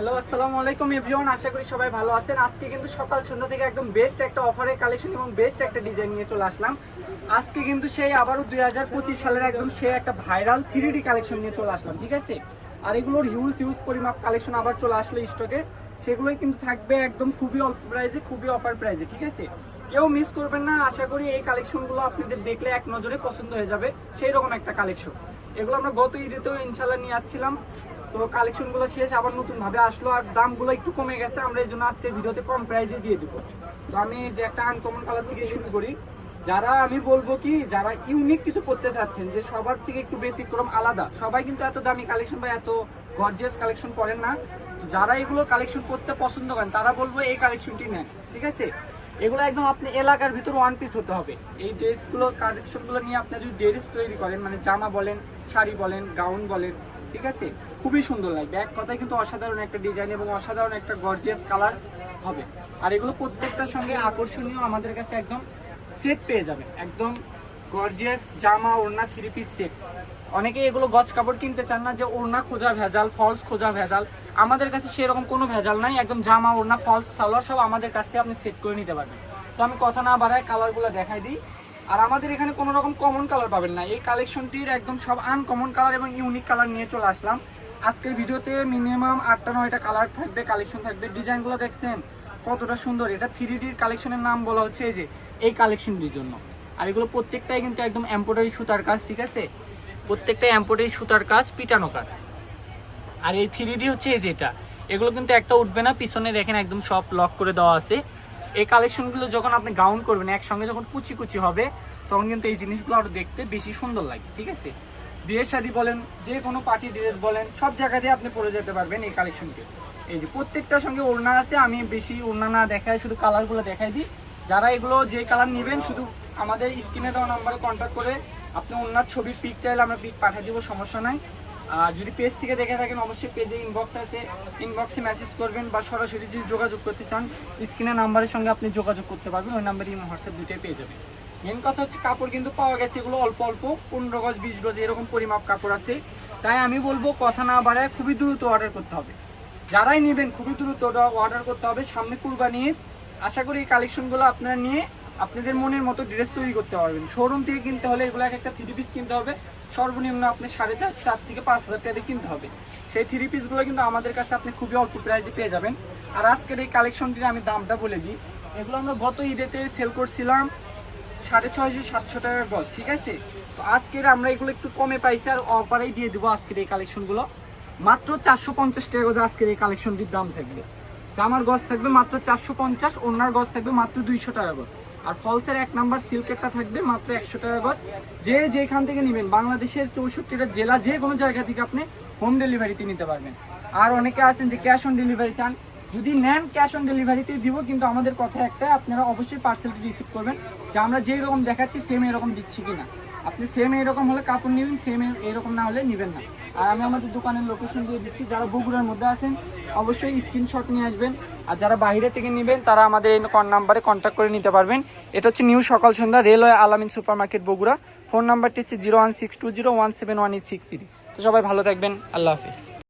Hello, আসসালামু আলাইকুম everyone. আশা করি সবাই ভালো আছেন। আজকে কিন্তু সকাল সন্ধ্যা থেকে একদম বেস্ট একটা অফারের কালেকশন এবং বেস্ট একটা ডিজাইন নিয়ে চলে আসলাম। আজকে কিন্তু সেই আবারও 2025 সালের একদম সেই একটা ভাইরাল 3D কালেকশন নিয়ে চলে আসলাম, ঠিক আছে। আর এগুলোর হিউজ পরিমাপ কালেকশন আবার চলে আসলো স্টকে। সেগুলোই কিন্তু থাকবে একদম খুবই অল্প প্রাইসে, খুবই অফার প্রাইসে, ঠিক আছে। কেউ মিস করবেন না। আশা করি এই কালেকশনগুলো আপনাদের দেখলে এক নজরে পছন্দ হয়ে যাবে, সেই রকম একটা কালেকশন। এগুলো আমরা গত ঈদেতেও ইনশাল্লাহ নিয়ে আসছিলাম, তো কালেকশনগুলো শেষ, আবার নতুন ভাবে আসলো আর দামগুলো একটু কমে গেছে। আমরা এই জন্য আজকের ভিডিওতে কম প্রাইসে দিয়ে দিব। তো আমি যে একটা আনকমন কালার থেকে শুরু করি। যারা আমি বলবো কি, যারা ইউনিক কিছু করতে চাচ্ছেন, যে সবার থেকে একটু ব্যতিক্রম আলাদা, সবাই কিন্তু এত দামি কালেকশন বা এত গর্জিয়াস কালেকশন করেন না। তো যারা এগুলো কালেকশন করতে পছন্দ করেন তারা বলবো এই কালেকশনটি নেন, ঠিক আছে। এগুলো একদম আপনি এলাকার ভিতর ওয়ান পিস হতে হবে। এই ড্রেসগুলো কালেকশনগুলো নিয়ে আপনি যদি ড্রেস তৈরি করেন, মানে জামা বলেন, শাড়ি বলেন, গাউন বলেন, ঠিক আছে, খুবই সুন্দর লাগবে। এক কথায় কিন্তু অসাধারণ একটা ডিজাইন এবং অসাধারণ একটা গর্জিয়াস কালার হবে। আর এগুলো প্রত্যেকটার সঙ্গে আকর্ষণীয় আমাদের কাছে একদম সেট পেয়ে যাবেন, একদম গর্জিয়াস জামা ওড়না 3 পিস সেট। অনেকে এগুলো গজ কাপড় কিনতে চান না, যে ওড়না খোঁজা ভেজাল, ফলস খোঁজা ভেজাল। আমাদের কাছে সেরকম কোনো ভেজাল নাই, একদম জামা ওড়না ফলস সালোয়ার সব আমাদের কাছ থেকে আপনি সেট করে নিতে পারবেন। তো আমি কথা না বাড়ায় কালারগুলো দেখাই দিই। আর আমাদের এখানে কোনো রকম কমন কালার পাবেন না, এই কালেকশনটির একদম সব আনকমন কালার এবং ইউনিক কালার নিয়ে চলে আসলাম। আজকের ভিডিওতে মিনিমাম 8টা-9টা কালার থাকবে, কালেকশন থাকবে। ডিজাইনগুলো দেখছেন কতটা সুন্দর। এটা 3Dর কালেকশনের নাম বলা হচ্ছে এই যে এই কালেকশনটির জন্য। আর এগুলো প্রত্যেকটাই কিন্তু একদম এমব্রয়ডারি সুতার কাজ, ঠিক আছে। প্রত্যেকটাই এমব্রয়ডারি সুতার কাজ, পিটানো কাজ। আর এই 3D হচ্ছে এই যেটা, এগুলো কিন্তু একটা উঠবে না, পিছনে দেখেন একদম সব লক করে দেওয়া আছে। এই কালেকশনগুলো যখন আপনি গাউন করবেন একসঙ্গে, যখন কুচি কুচি হবে, তখন কিন্তু এই জিনিসগুলো আরো দেখতে বেশি সুন্দর লাগে, ঠিক আছে। বিয়ে শাদী বলেন, যে কোনো পার্টি ড্রেস বলেন, সব জায়গা দিয়ে আপনি পরে যেতে পারবেন এই কালেকশনকে। এই যে প্রত্যেকটার সঙ্গে ওড়না আছে। আমি বেশি ওড়না না দেখাই, শুধু কালারগুলো দেখাই দিই। যারা এগুলো যে কালার নেবেন, শুধু আমাদের স্ক্রিনে দেওয়া নাম্বারে কন্ট্যাক্ট করে আপনি ওনার ছবির পিক চাইলে আমরা পিক পাঠিয়ে দিব, সমস্যা নাই। আর যদি পেজ থেকে দেখে থাকেন, অবশ্যই পেজে ইনবক্স আছে, ইনবক্সে মেসেজ করবেন, বা সরাসরি যদি যোগাযোগ করতে চান স্ক্রিনের নাম্বারের সঙ্গে আপনি যোগাযোগ করতে পারবেন। ওই নাম্বারে হোয়াটসঅ্যাপ দুটোই পেয়ে যাবেন। মেন কথা হচ্ছে কাপড় কিন্তু পাওয়া গেছে, এগুলো অল্প অল্প 15 গজ 20 গজ এরকম পরিমাপ কাপড় আছে। তাই আমি বলবো কথা না বাড়ায় খুবই দ্রুত অর্ডার করতে হবে। যারাই নেবেন খুবই দ্রুত অর্ডার করতে হবে, সামনে কুরবানি ঈদ। আশা করি এই কালেকশনগুলো আপনারা নিয়ে আপনাদের মনের মতো ড্রেস তৈরি করতে পারবেন। শোরুম থেকে কিনতে হলে এগুলো একটা 3 পিস কিনতে হবে, সর্বনিম্ন আপনি 4.5 থেকে 5,000 টাকা কিনতে হবে। সেই 3 পিসগুলো কিন্তু আমাদের কাছে আপনি খুবই অল্প প্রাইসে পেয়ে যাবেন। আর আজকের এই কালেকশনটির আমি দামটা বলে দিই। এগুলো আমরা গত ঈদেতে সেল করছিলাম 650-700 টাকার গজ, ঠিক আছে। তো আজকের আমরা এগুলো একটু কমে পাইছি, আর অফারেই দিয়ে দেবো আজকের এই কালেকশনগুলো মাত্র 450 টাকা গজ। আজকের এই কালেকশনটির দাম থাকবে, জামার গজ থাকবে মাত্র 450, ওড়নার গজ থাকবে মাত্র 200 টাকা গজ। আর ফলসের 1 নাম্বার সিল্কেরটা থাকবে মাত্র 100 টাকা গজ। যে যেখান থেকে নেবেন, বাংলাদেশের 64টা জেলা, যে কোনো জায়গা থেকে আপনি হোম ডেলিভারিতে নিতে পারবেন। আর অনেকে আছেন যে ক্যাশ অন ডেলিভারি চান, যদি নেন ক্যাশ অন ডেলিভারিতে দিব, কিন্তু আমাদের কথা একটা, আপনারা অবশ্যই পার্সেলটি রিসিভ করবেন, যে আমরা যেই রকম দেখাচ্ছি সেম এরকম দিচ্ছি কিনা। আপনি সেম এরকম হলে কাপড় নেবেন, সেম এরকম না হলে নেবেন না। আর আমি আমাদের দোকানের লোকেশন দিয়ে দিচ্ছি। যারা বগুড়ার মধ্যে আছেন অবশ্যই স্ক্রিনশট নিয়ে আসবেন, আর যারা বাইরে থেকে নেবেন তারা আমাদের এই নাম্বারে কন্ট্যাক্ট করে নিতে পারবেন। এটা হচ্ছে নিউ সকাল সন্ধ্যা, রেলওয়ে আলামিন সুপার মার্কেট বগুড়া। ফোন নাম্বারটি হচ্ছে 01620171863। তো সবাই ভালো থাকবেন, আল্লাহ হাফিজ।